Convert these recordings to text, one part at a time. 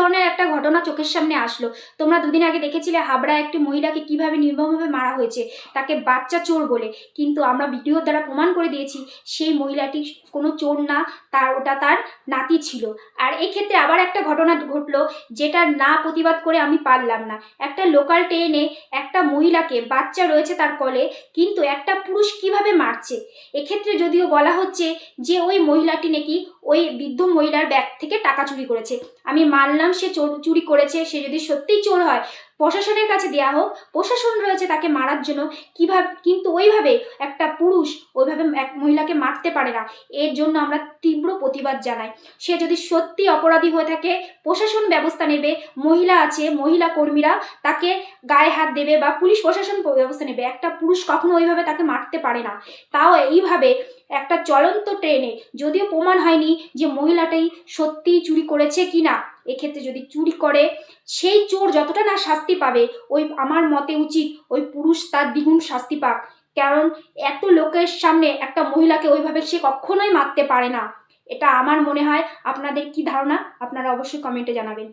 ধরনের একটা ঘটনা চোখের সামনে আসলো। তোমরা দুদিন আগে দেখেছিলে হাবড়ায় একটি মহিলাকে কিভাবে নির্মমভাবে মারা হয়েছে, তাকে বাচ্চা চোর বলে। কিন্তু আমরা ভিডিওর দ্বারা প্রমাণ করে দিয়েছি সেই মহিলাটি কোনো চোর না, ওটা তার নাতি ছিল। আর এই ক্ষেত্রে আবার একটা ঘটনা ঘটলো, যেটা না প্রতিবাদ করে আমি পারলাম না। একটা লোকাল ট্রেনে একটা মহিলাকে, বাচ্চা রয়েছে তার কোলে, কিন্তু একটা পুরুষ কিভাবে মারছে। এক্ষেত্রে যদিও বলা হচ্ছে যে ওই মহিলাটি নাকি ওই বৃদ্ধ মহিলার ব্যাগ থেকে টাকা চুরি করেছে। আমি মানলাম সে চুরি করেছে, সে যদি সত্যিই চোর হয় প্রশাসনের কাছে দেয়া হোক, প্রশাসন রয়েছে তাকে মারার জন্য, কিভাবে কিন্তু ওইভাবে একটা পুরুষ ওইভাবে এক মহিলাকে মারতে পারে না। এর জন্য আমরা তীব্র প্রতিবাদ জানাই। সে যদি সত্যি অপরাধী হয়ে থাকে প্রশাসন ব্যবস্থা নেবে, মহিলা আছে, মহিলা কর্মীরা তাকে গায়ে হাত দেবে বা পুলিশ প্রশাসন ব্যবস্থা নেবে। একটা পুরুষ কখনো ওইভাবে তাকে মারতে পারে না, তাও এইভাবে একটা চলন্ত ট্রেনে। যদিও প্রমাণ হয়নি যে মহিলাটাই সত্যিই চুরি করেছে কি না। এক্ষেত্রে যদি চুরি করে সেই চোর যতটা না শাস্তি পাবে, ওই আমার মতে উচিত ওই পুরুষ তার দ্বিগুণ শাস্তি পাক। কারণ এত লোকের সামনে একটা মহিলাকে ওইভাবে সে কখনোই মারতে পারে না। এটা আমার মনে হয়। আপনাদের কি ধারণা আপনারা অবশ্যই কমেন্টে জানাবেন।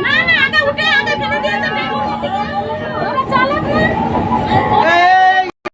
না